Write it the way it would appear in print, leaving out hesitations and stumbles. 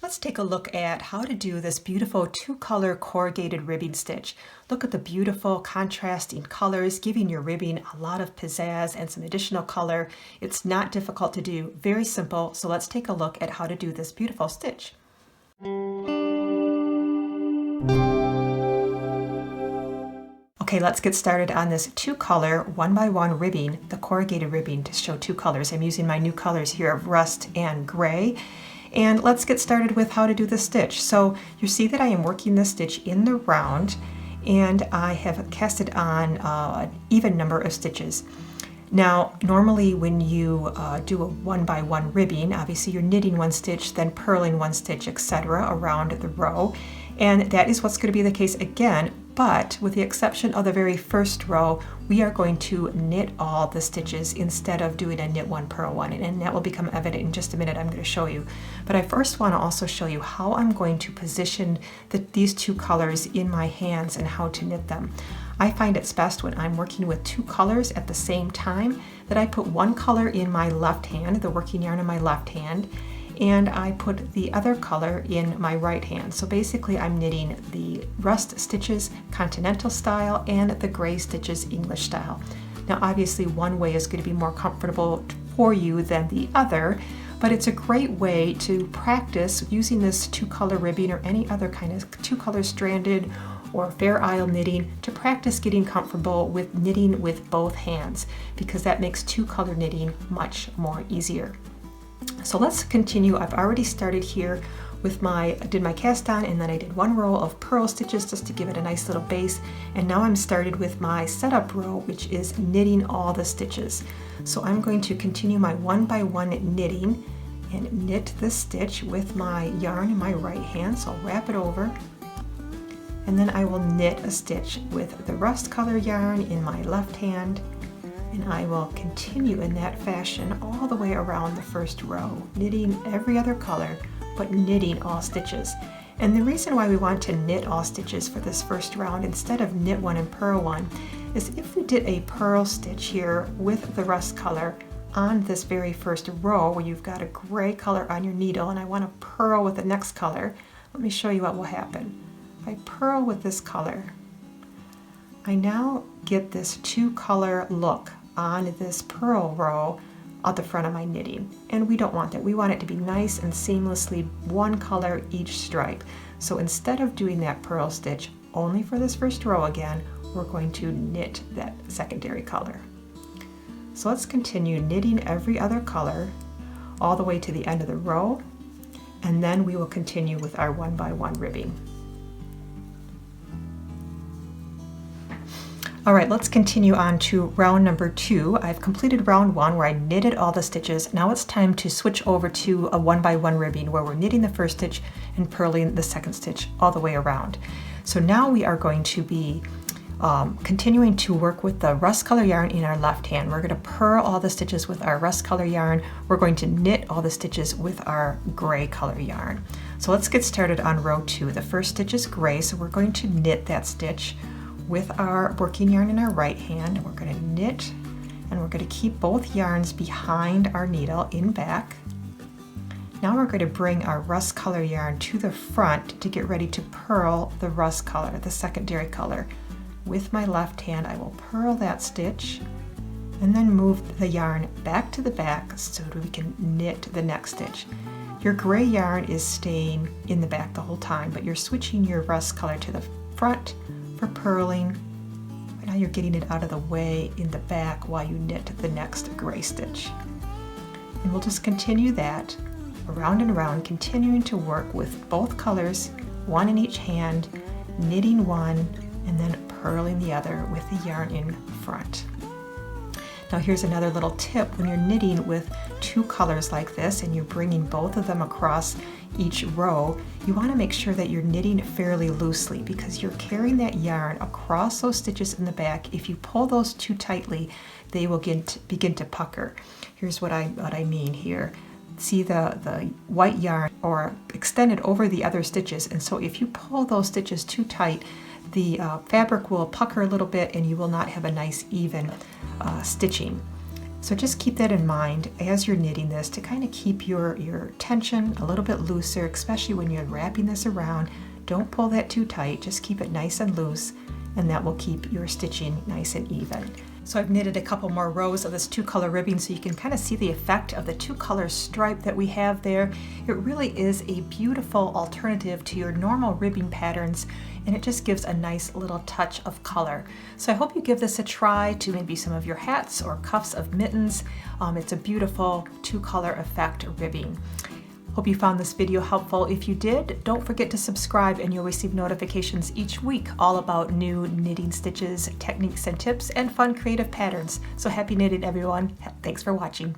Let's take a look at how to do this beautiful two-color corrugated ribbing stitch. Look at the beautiful contrasting colors, giving your ribbing a lot of pizzazz and some additional color. It's not difficult to do, very simple, so let's take a look at how to do this beautiful stitch. Okay, let's get started on this two-color 1x1 ribbing, the corrugated ribbing, to show two colors. I'm using my new colors here of rust and gray. And let's get started with how to do the stitch. So you see that I am working the stitch in the round, and I have casted on an even number of stitches. Now, normally when you do a 1x1 ribbing, obviously you're knitting one stitch, then purling one stitch, etc. around the row. And that is what's going to be the case again, but with the exception of the very first row, we are going to knit all the stitches instead of doing a knit one, purl one, and that will become evident in just a minute. I'm going to show you. But I first want to also show you how I'm going to position these two colors in my hands and how to knit them. I find it's best when I'm working with two colors at the same time that I put one color in my left hand, the working yarn in my left hand, and I put the other color in my right hand. So basically I'm knitting the rust stitches continental style and the gray stitches English style. Now obviously one way is going to be more comfortable for you than the other, but it's a great way to practice using this two-color ribbing or any other kind of two-color stranded or fair isle knitting to practice getting comfortable with knitting with both hands, because that makes two-color knitting much more easier. So let's continue. I've already started here with I did my cast on, and then I did one row of purl stitches just to give it a nice little base, and now I'm started with my setup row, which is knitting all the stitches. So I'm going to continue my 1x1 knitting and knit the stitch with my yarn in my right hand. So I'll wrap it over, and then I will knit a stitch with the rust color yarn in my left hand, and I will continue in that fashion all the way around the first row, knitting every other color, but knitting all stitches. And the reason why we want to knit all stitches for this first round instead of knit one and purl one is if we did a purl stitch here with the rust color on this very first row where you've got a gray color on your needle and I want to purl with the next color, let me show you what will happen. If I purl with this color, I now get this two-color look on this purl row at the front of my knitting, and we don't want that. We want it to be nice and seamlessly one color each stripe. So instead of doing that purl stitch only for this first row again, we're going to knit that secondary color. So let's continue knitting every other color all the way to the end of the row, and then we will continue with our 1x1 ribbing. All right, let's continue on to round number 2. I've completed round 1 where I knitted all the stitches. Now it's time to switch over to a 1x1 ribbing where we're knitting the first stitch and purling the second stitch all the way around. So now we are going to be continuing to work with the rust color yarn in our left hand. We're going to purl all the stitches with our rust color yarn. We're going to knit all the stitches with our gray color yarn. So let's get started on row 2. The first stitch is gray, so we're going to knit that stitch with our working yarn in our right hand. We're going to knit, and we're going to keep both yarns behind our needle in back. Now we're going to bring our rust color yarn to the front to get ready to purl the rust color, the secondary color. With my left hand, I will purl that stitch and then move the yarn back to the back so that we can knit the next stitch. Your gray yarn is staying in the back the whole time, but you're switching your rust color to the front for purling. Now you're getting it out of the way in the back while you knit the next gray stitch. And we'll just continue that around and around, continuing to work with both colors, one in each hand, knitting one, and then purling the other with the yarn in front. Now here's another little tip. When you're knitting with two colors like this and you're bringing both of them across each row, you want to make sure that you're knitting fairly loosely because you're carrying that yarn across those stitches in the back. If you pull those too tightly, they will begin to pucker. Here's what I mean here. See the white yarn or extended over the other stitches, and so if you pull those stitches too tight, the fabric will pucker a little bit and you will not have a nice even stitching. So just keep that in mind as you're knitting this to kind of keep your tension a little bit looser, especially when you're wrapping this around. Don't pull that too tight, just keep it nice and loose, and that will keep your stitching nice and even. So I've knitted a couple more rows of this 2-color ribbing so you can kind of see the effect of the 2-color stripe that we have there. It really is a beautiful alternative to your normal ribbing patterns, and it just gives a nice little touch of color. So I hope you give this a try to maybe some of your hats or cuffs of mittens. It's a beautiful 2-color effect ribbing. Hope you found this video helpful. If you did, don't forget to subscribe and you'll receive notifications each week all about new knitting stitches, techniques and tips, and fun creative patterns. So happy knitting, everyone. Thanks for watching.